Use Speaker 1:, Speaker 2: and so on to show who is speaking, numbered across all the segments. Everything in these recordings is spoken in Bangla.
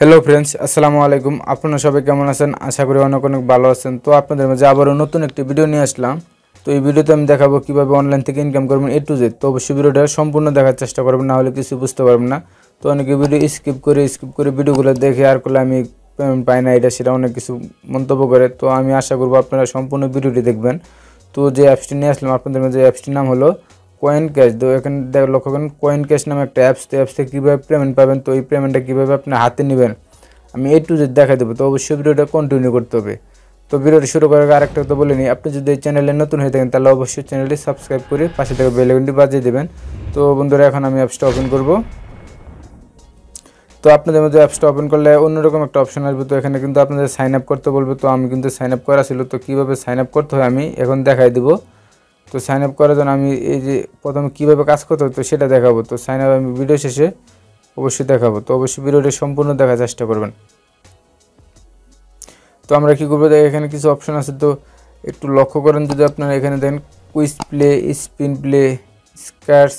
Speaker 1: হ্যালো ফ্রেন্ডস, আসসালামু আলাইকুম। আপনারা সবাই কেমন আছেন? আশা করি অনেক অনেক ভালো আছেন। তো আপনাদের মাঝে আবারও নতুন একটি ভিডিও নিয়ে আসলাম। তো এই ভিডিওতে আমি দেখাবো কিভাবে অনলাইন থেকে ইনকাম করবেন A to Z। তো অবশ্যই ভিডিওটা সম্পূর্ণ দেখার চেষ্টা করবেন, না হলে কিছু বুঝতে পারবেন না। তো অনেকে ভিডিও স্কিপ করে ভিডিওগুলো দেখে আর করলে আমি পেমেন্ট পাই না, এটা সেটা অনেক কিছু মন্তব্য করে। তো আমি আশা করবো আপনারা সম্পূর্ণ ভিডিওটি দেখবেন। তো যে অ্যাপসটি নিয়ে আসলাম আপনাদের মাঝে, অ্যাপসটির নাম হলো কয়েন ক্যাশ। তো এখানে লক্ষ্য করেন কয়েন ক্যাশ নামে একটা অ্যাপস। তো অ্যাপস থেকে কীভাবে পেমেন্ট পাবেন, তো এই পেমেন্টটা কীভাবে আপনি হাতে নেবেন আমি A to Z দেখা দেবো। তো অবশ্যই ভিডিওটা কন্টিনিউ করতে হবে। তো ভিডিওটি শুরু করার আগে আরেকটা কথা বলে নিই, আপনি যদি এই চ্যানেলে নতুন হয়ে থাকেন তাহলে অবশ্যই চ্যানেলটি সাবস্ক্রাইব করে পাশে থেকে বেল আইকনটি বাজিয়ে দেবেন। তো বন্ধুরা, এখন আমি অ্যাপসটা ওপেন করব। তো আপনাদের মধ্যে অ্যাপসটা ওপেন করলে অন্যরকম একটা অপশন আসবে। তো এখানে কিন্তু আপনাদের সাইন আপ করতে বলবে। তো আমি কিন্তু সাইন আপ করা ছিল। তো কীভাবে সাইন আপ করতে হয় আমি এখন দেখাই দিব। তো সাইন আপ করার জন্য আমি এই যে প্রথমে কীভাবে কাজ করতে হয় তো সেটা দেখাবো। তো সাইন আপ আমি ভিডিও শেষে অবশ্যই দেখাবো। তো অবশ্যই ভিডিওটি সম্পূর্ণ দেখার চেষ্টা করবেন। তো আমরা কী করবো, এখানে কিছু অপশন আছে। তো একটু লক্ষ্য করেন, যদি আপনারা এখানে দেখেন কুইজ প্লে, স্পিন প্লে, স্কার্স।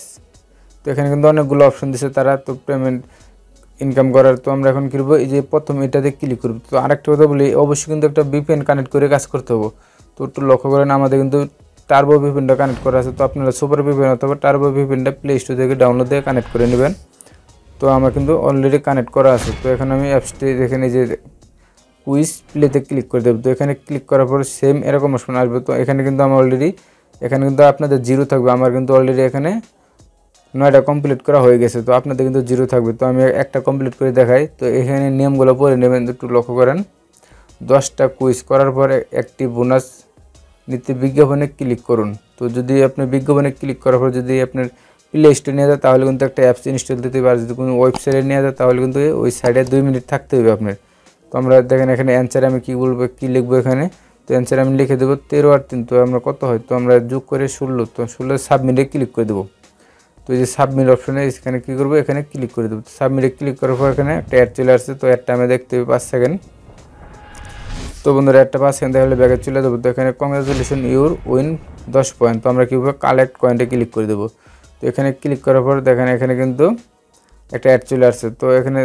Speaker 1: তো এখানে কিন্তু অনেকগুলো অপশন দিচ্ছে তারা, তো পেমেন্ট ইনকাম করার। তো আমরা এখন কী করবো, এই যে প্রথম এটাতে ক্লিক করব। তো আরেকটা কথা বলি, অবশ্যই কিন্তু একটা VPN কানেক্ট করে কাজ করতে হবে। তো একটু লক্ষ্য করেন, আমাদের কিন্তু টার্বো VPNটা কানেক্ট করা আছে। তো আপনারা সুপার VPN অথবা টার্বো VPNটা প্লে স্টোর থেকে ডাউনলোড দিয়ে কানেক্ট করে নেবেন। তো আমার কিন্তু অলরেডি কানেক্ট করা আছে। তো এখন আমি অ্যাপসটি এখানে যে কুইজ প্লেতে ক্লিক করে দেবো। তো এখানে ক্লিক করার পর সেম এরকম অপশন আসবে। তো এখানে কিন্তু আমার অলরেডি, এখানে কিন্তু আপনাদের জিরো থাকবে। আমার কিন্তু অলরেডি এখানে 9টা কমপ্লিট করা হয়ে গেছে। তো আপনাদের কিন্তু জিরো থাকবে। তো আমি একটা কমপ্লিট করে দেখাই। তো এখানে নিয়মগুলো পড়ে নেবেন, একটু লক্ষ্য করেন। 10টা কুইজ করার পরে একটি বোনাস নিতে বিজ্ঞাপনে ক্লিক করুন। তো যদি আপনি বিজ্ঞাপনে ক্লিক করার পর যদি আপনার প্লে স্টোরে নিয়ে যায় তাহলে কিন্তু একটা অ্যাপস ইনস্টল দিতে পারে। যদি কোনো ওয়েবসাইটে নিয়ে যায় তাহলে কিন্তু ওই সাইডে 2 মিনিট থাকতে হবে আপনার। তো আমরা দেখেন এখানে অ্যান্সারে আমি কী বলবো, কী লিখবো এখানে। তো অ্যান্সারে আমি লিখে দেবো 13 আর 3। তো আমরা কত হয়, তো আমরা যোগ করে 16। তো 16 সাবমিটে ক্লিক করে দেবো। তো এই যে সাবমিট অপশনে এখানে কী করবো, এখানে ক্লিক করে দেবো। তো সাবমিটে ক্লিক করার পর এখানে একটা অ্যাড চলে আসছে। তো অ্যাডটা আমি দেখতে হবে 5 সেকেন্ড। তো বন্ধুরা, একটা 5 সেকেন্ড দেখালে ব্যাগে চলে দেবো। তো এখানে কংগ্রাচুলেশন ইউর উইন 10 পয়েন্ট। তো আমরা কীভাবে কালেক্ট পয়েন্টে ক্লিক করে দেবো। তো এখানে ক্লিক করার পর দেখেন এখানে কিন্তু একটা অ্যাড চলে আসছে। তো এখানে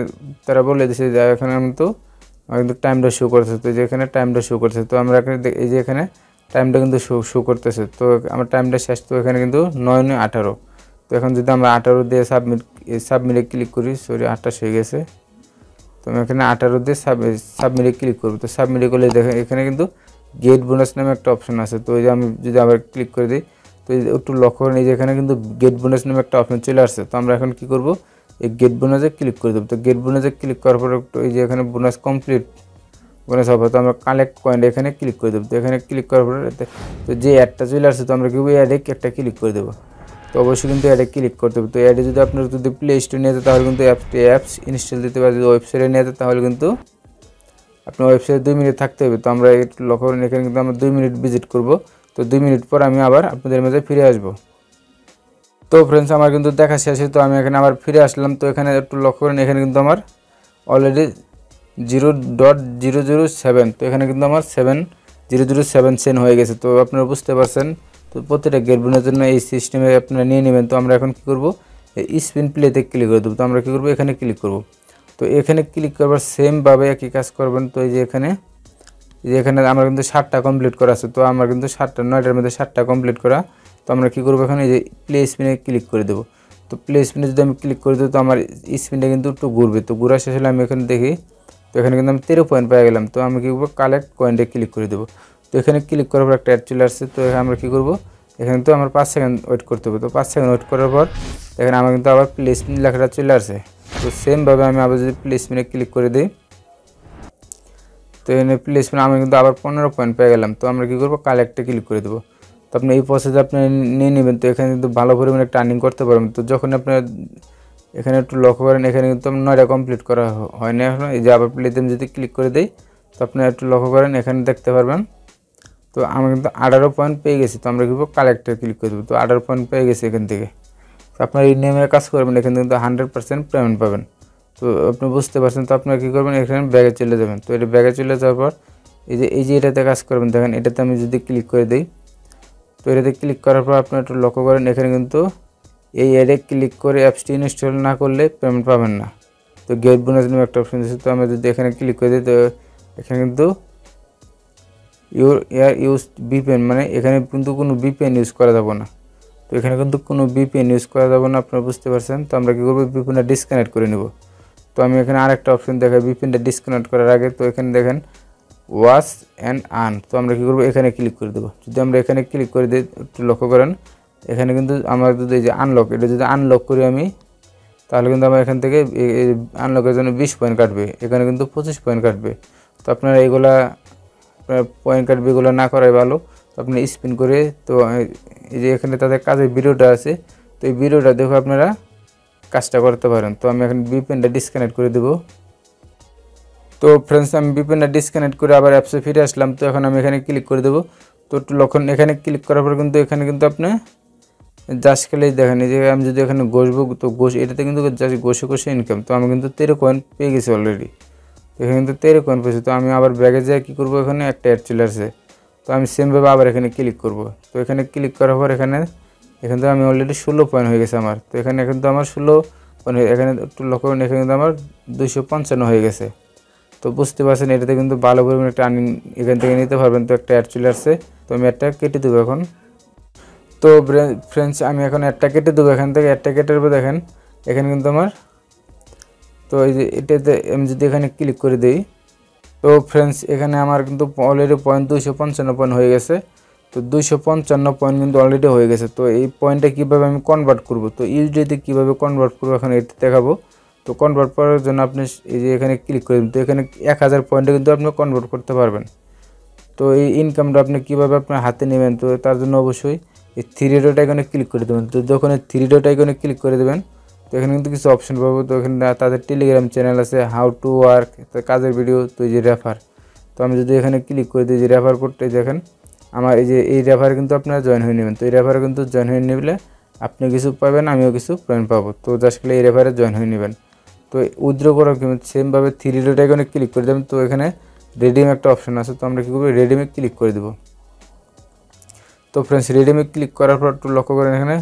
Speaker 1: তারা বলে দিচ্ছে যে এখানে কিন্তু টাইমটা শো করতেছে। তো যে এখানে টাইমটা শো করতেছে। তো আমরা এখানে এই যে এখানে টাইমটা কিন্তু শো করতেছে। তো আমার টাইমটা শেষ। তো এখানে কিন্তু 9-9-18। তো এখন যদি আমরা 18 দিয়ে সাবমিটে ক্লিক করি, সরি 28 হয়ে গেছে। তো আমি এখানে 18 দিয়ে সাবমিটে ক্লিক করবো। তো সাবমিটে করলে দেখেন এখানে কিন্তু গেট বোনাস নামে একটা অপশন আছে। তো এই যে আমি যদি আবার ক্লিক করে দিই, তো একটু লক্ষ্য করেন, এই যে এখানে কিন্তু গেট বোনাস নামে একটা অপশন চলে আসছে। তো আমরা এখন কী করবো, এই গেট বোনাসে ক্লিক করে দেবো। তো গেট বোনাসে ক্লিক করার পর একটু এই যে এখানে বোনাস কমপ্লিট, বোনাস হবে। তো আমরা কালেক্ট পয়েন্ট এখানে ক্লিক করে দেবো। তো এখানে ক্লিক করার পরে তো যে অ্যাডটা চলে আসছে, তো আমরা কী করবো, অ্যাডে একটা ক্লিক করে দেবো। তো অবশ্যই কিন্তু অ্যাডে ক্লিক করতে হবে। তো অ্যাডে যদি আপনার যদি প্লে স্টোরে নিয়ে যেতে তাহলে কিন্তু অ্যাপস ইনস্টল দিতে পারে। যদি ওয়েবসাইটে নিয়ে যেতে তাহলে কিন্তু আপনার ওয়েবসাইটে 2 মিনিট থাকতে হবে। তো আমরা একটু লক্ষ্য করেন, এখানে কিন্তু আমরা 2 মিনিট ভিজিট করব। তো 2 মিনিট পর আমি আবার আপনাদের মাঝে ফিরে আসবো। তো ফ্রেন্ডস, আমার কিন্তু দেখা শেষে। তো আমি এখানে আবার ফিরে আসলাম। তো এখানে একটু লক্ষ্য করেন, এখানে কিন্তু আমার অলরেডি 0.007। তো এখানে কিন্তু আমার 7007 সেন্ট হয়ে গেছে। তো আপনারা বুঝতে পারছেন। তো প্রতিটা গেট বোনের জন্য এই সিস্টেমে আপনারা নিয়ে নেবেন। তো আমরা এখন কী করবো, এই স্পিন প্লেতে ক্লিক করে দেবো। তো আমরা কী করবো, এখানে ক্লিক করব। তো এখানে ক্লিক করবার সেমভাবে একই কাজ করবেন। তো এই যে এখানে আমার কিন্তু 7টা কমপ্লিট করা আছে। তো আমার কিন্তু 9টার মধ্যে 7টা কমপ্লিট করা। তো আমরা কী করবো, এখানে এই যে প্লে স্পিনে ক্লিক করে দেবো। তো প্লে স্পিনে যদি আমি ক্লিক করে দেবো তো আমার স্পিনটা কিন্তু একটু ঘুরবে। তো ঘুরা শেষ হলে আমি এখানে দেখি, তো এখানে কিন্তু আমি 13 পয়েন্ট পেয়ে গেলাম। তো আমি কী করবো, কালেক্ট পয়েন্টে ক্লিক করে দেবো। তো এখানে ক্লিক করার পর একটা অ্যাড চলে আসছে। তো আমরা কী করবো, এখানে তো আমার 5 সেকেন্ড ওয়েট করতে হবে। তো 5 সেকেন্ড ওয়েট করার পর এখানে আমার কিন্তু আবার প্লে স্পিন লেখাটা চলে আসছে। তো সেমভাবে আমি আবার যদি প্লে স্পিনে ক্লিক করে দিই, তো এখানে প্লে স্পিনে আমি কিন্তু আবার 15 পয়েন্ট পেয়ে গেলাম। তো আমরা কী করবো, কালেক্টে ক্লিক করে দেবো। তো আপনি এই প্রসেসে আপনি নিয়ে নেবেন। তো এখানে কিন্তু ভালো পরিমাণে একটা আর্নিং করতে পারবেন। তো যখন আপনার এখানে একটু লক্ষ্য করেন, এখানে কিন্তু 9টা কমপ্লিট করা হয় না এখন। এই যে আবার প্লেতে যদি ক্লিক করে দিই, তো আপনি একটু লক্ষ্য করেন, এখানে দেখতে পারবেন। তো আমি কিন্তু 18 পয়েন্ট পেয়ে গেছি। তো আমরা কীভাবে কালেক্টে ক্লিক করে দেবো। তো 18 পয়েন্ট পেয়ে গেছি এখান থেকে। তো আপনার এই নিয়মে কাজ করবেন, এখানে কিন্তু 100% পেমেন্ট পাবেন। তো আপনি বুঝতে পারছেন। তো আপনারা কী করবেন, এখানে ব্যাগে চলে যাবেন। তো এটা ব্যাগে চলে যাওয়ার পর এই যে এটাতে কাজ করবেন। দেখেন এটাতে আমি যদি ক্লিক করে দিই, তো এটাতে ক্লিক করার পর আপনারা একটু লক্ষ্য করেন, এখানে কিন্তু এই অ্যাডে ক্লিক করে অ্যাপসটি ইনস্টল না করলে পেমেন্ট পাবেন না। তো গেট বোনাস নামে একটা অপশন দিয়েছে। তো আমরা যদি এখানে ক্লিক করে দিই তো এখানে কিন্তু ইউর এয়ার ইউজ ভিপিএন, মানে এখানে কিন্তু কোনো ভিপিএন ইউজ করা যাবে না। তো এখানে কিন্তু কোনো ভিপিএন ইউজ করা যাবে না, আপনারা বুঝতে পারছেন। তো আমরা কী করবো, ভিপিএনটা ডিসকানেক্ট করে নেব। তো আমি এখানে আরেকটা অপশন দেখাই ভিপিএনটা ডিসকানেক্ট করার আগে। তো এখানে দেখেন ওয়াচ অ্যান্ড আর্ন, তো আমরা কী করবো, এখানে ক্লিক করে দেবো। যদি আমরা এখানে ক্লিক করে দিই, একটু লক্ষ্য করেন এখানে কিন্তু আমার যদি এই যে আনলক, এটা যদি আনলক করি আমি, তাহলে কিন্তু আমার এখান থেকে আনলকের জন্য 20 পয়েন্ট কাটবে, এখানে কিন্তু 25 পয়েন্ট কাটবে। তো আপনারা এইগুলা পয়েন্ট কাটবে, এগুলো না করাই ভালো। তো আপনি স্পিন করে, তো এই যে এখানে তাদের কাজের ভিডিওটা আছে, তো এই ভিডিওটা দেখে আপনারা কাজটা করতে পারেন। তো আমি এখন ভিপিএনটা ডিসকানেক্ট করে দেবো। তো ফ্রেন্ডস, আমি ভিপিএনটা ডিসকানেক্ট করে আবার অ্যাপসে ফিরে আসলাম। তো এখন আমি এখানে ক্লিক করে দেবো। তো একটু লক্ষণ, এখানে ক্লিক করার পর কিন্তু এখানে কিন্তু আপনি জাস্ট খেলেই দেখেন, এই যে আমি যদি এখানে ঘষবো, তো এটাতে কিন্তু জাস্ট ঘষে ইনকাম। তো আমি কিন্তু 13 কয়েন পেয়ে গেছি অলরেডি। তো এখানে কিন্তু 13 কয়েন পেয়েছি। তো আমি আবার ব্যাগে যাই কী করবো, এখানে একটা অ্যাড চলে আসছে। তো আমি সেমভাবে আবার এখানে ক্লিক করব। তো এখানে ক্লিক করার পর এখানে তো আমি অলরেডি 16 পয়েন্ট হয়ে গেছে আমার। তো এখানে কিন্তু আমার 16 পয়েন্ট, এখানে একটু লক্ষ্য করেন, এখানে কিন্তু আমার 255 হয়ে গেছে। তো বুঝতে পারছেন এটাতে কিন্তু ভালো পরিমাণে একটা আর্নিং এখান থেকে নিতে পারবেন। তো একটা অ্যাড চলে আসছে, তো আমি অ্যাডটা কেটে দেবো এখন। তো ফ্রেন্ডস, আমি এখন অ্যাডটা কেটে দেবো এখান থেকে। অ্যাডটা কেটে দেবো, দেখেন এখানে কিন্তু আমার, তো এই যে এটাতে আমি যদি এখানে ক্লিক করে দিই, তো ফ্রেন্ডস এখানে আমার কিন্তু অলরেডি পয়েন্ট 255 পয়েন্ট হয়ে গেছে। তো 255 পয়েন্ট কিন্তু অলরেডি হয়ে গেছে। তো এই পয়েন্টটা কীভাবে আমি কনভার্ট করব, তো ইউএসডিতে কীভাবে কনভার্ট করবো এখন এটা দেখাবো। তো কনভার্ট করার জন্য আপনি এই যে এখানে ক্লিক করে দিন। তো এখানে 1000 পয়েন্টে কিন্তু আপনি কনভার্ট করতে পারবেন। তো এই ইনকামটা আপনি কীভাবে আপনার হাতে নেবেন, তো তার জন্য অবশ্যই এই 3 ডট আইকনে ক্লিক করে দেবেন। তো যখন এই 3 ডট আইকনে ক্লিক করে দেবেন, তো এখানে কিন্তু কিছু অপশন পাবো। তো এখানে তাদের টেলিগ্রাম চ্যানেল আছে, হাউ টু ওয়ার্ক, কাজের ভিডিও, তো এই যে রেফার। তো আমি যদি এখানে ক্লিক করে দিই, যে রেফার করতে দেখেন আমার এই রেফারে কিন্তু আপনারা জয়েন হয়ে নেবেন। তো এই রেফারে কিন্তু জয়েন হয়ে নিলে আপনি কিছু পাবেন, আমিও কিছু পয়েন্ট পাবো। তো জাস্ট এই রেফারে জয়েন হয়ে নেবেন। তো উইথড্র করার সেমভাবে 3 ডট আইকনে ক্লিক করে দেবেন। তো এখানে রেডিম একটা অপশন আছে, তো আমরা কী করবো, রেডিমে ক্লিক করে দেবো। তো ফ্রেন্ডস, রেডিমে ক্লিক করার পর একটু লক্ষ্য করেন এখানে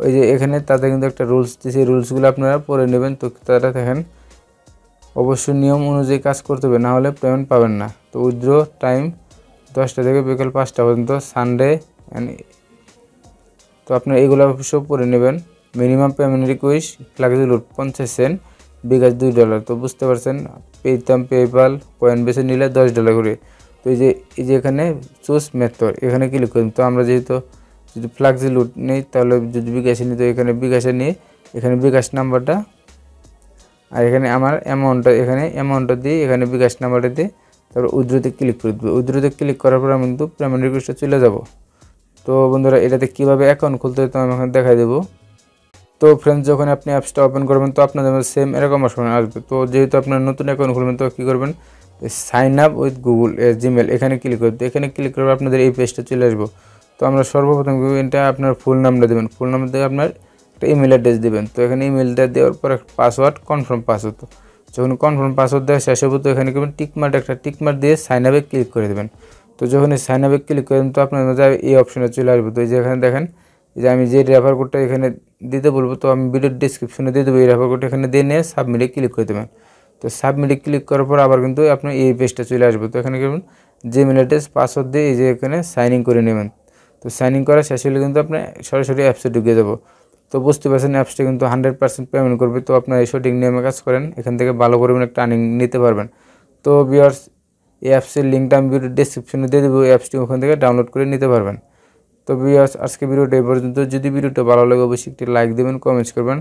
Speaker 1: ওই যে এখানে তাদের কিন্তু একটা রুলস দিয়েছে, রুলসগুলো আপনারা পড়ে নেবেন। তো তারা দেখেন অবশ্যই নিয়ম অনুযায়ী কাজ করতে হবে, না হলে পেমেন্ট পাবেন না। তো উইথড্র টাইম 10টা থেকে বিকেল 5টা পর্যন্ত, সানডে অ্যান্ড, তো আপনারা এগুলো সব পড়ে নেবেন। Minimum payment request flexible 50 cent, bKash $2। তো বুঝতে পারছেন, পেইতাম পেপাল কয়েন বেছে নিলে $10 করে। তো এই যে এখানে চুজ মেথড, এখানে ক্লিক করুন। তো আমরা যেহেতু যদি ফ্লেক্সিবল নেই, তাহলে যদি বিকাশে নিই, তো এখানে বিকাশে নিয়ে এখানে বিকাশ নাম্বারটা, আর এখানে আমার অ্যামাউন্টটা দিয়ে এখানে বিকাশ নাম্বারটা দিয়ে তারপর উইথড্রতে ক্লিক করে দেবো। উইথড্রতে ক্লিক করার পর আমি কিন্তু পেমেন্ট রিকোয়েস্টে চলে যাব। তো বন্ধুরা, এটাতে কীভাবে অ্যাকাউন্ট খুলতে হয় তো আমি এখানে দেখাই দেবো। তো ফ্রেন্ডস, যখন আপনি অ্যাপসটা ওপেন করবেন, তো আপনাদের সেম এরকম অপশন আসবে। তো যেহেতু আপনার নতুন অ্যাকাউন্ট খুলবেন, তো কী করবেন, sign up with Google Gmail এখানে ক্লিক করতে, এখানে ক্লিক করবে আপনাদের এই পেজটা চলে আসবো। তো আমরা সর্বপ্রথম এটা আপনার ফুল নামটা দেবেন, ফুল নাম দিয়ে আপনার একটা ইমেল অ্যাড্রেস দেবেন। তো এখানে ইমেলটা দেওয়ার পর পাসওয়ার্ড, কনফার্ম পাসওয়ার্ড। তো যখন কনফার্ম পাসওয়ার্ড দেওয়া শেষ হবে, তো এখানে করবেন একটা টিকমার্ক দিয়ে সাইন আপে ক্লিক করে দেবেন। তো যখন এই সাইন আপে ক্লিক করেন, তো আপনার মধ্যে এই অপশনে চলে আসবে। তো এই যে এখানে দেখেন, যে আমি যে রেফার কোডটা এখানে দিতে বলবো, তো আমি ভিডিওর ডিসক্রিপশনে দিয়ে দেবো। এই রেফার কোডটা এখানে দিয়ে নিয়ে সাবমিটে ক্লিক করে দেবেন। তো সাবমিটে ক্লিক করার পর আবার কিন্তু আপনার এই পেজটা চলে আসবে। তো এখানে করবেন জিমেল অ্যাড্রেস, পাসওয়ার্ড দিয়ে এই যে এখানে সাইন ইন করে নেবেন। তো সাইন ইন করা শেষ হলে কিন্তু আপনি সরাসরি অ্যাপসে ঢুকে যাব। তো বুঝতে পারছেন, অ্যাপসটা কিন্তু 100% পেমেন্ট করবে। তো আপনার এই সঠিক নিয়মে কাজ করেন, এখান থেকে ভালো পরিমাণে একটা আর্নিং নিতে পারবেন। তো ভিউয়ার্স, এই অ্যাপসের লিঙ্কটা আমি ভিডিওর ডিসক্রিপশনে দিয়ে দেবো, এই অ্যাপসটি ওখান থেকে ডাউনলোড করে নিতে পারবেন। তো ভিউয়ার্স, আজকে ভিডিওটা এই পর্যন্ত। যদি ভিডিওটা ভালো লাগে অবশ্যই একটি লাইক দেবেন, কমেন্টস করবেন।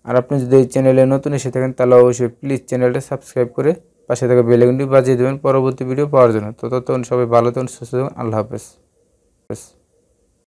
Speaker 1: আর আপনি যদি এই চ্যানেলে নতুন এসে থাকেন, তাহলে অবশ্যই প্লিজ চ্যানেলটা সাবস্ক্রাইব করে পাশে থাকা বেল আইকনটি বাজিয়ে দেবেন পরবর্তী ভিডিও পাওয়ার জন্য। তো ততক্ষণ সবাই ভালো থাকুন, সুস্থ থাকুন। আল্লাহ হাফেজ।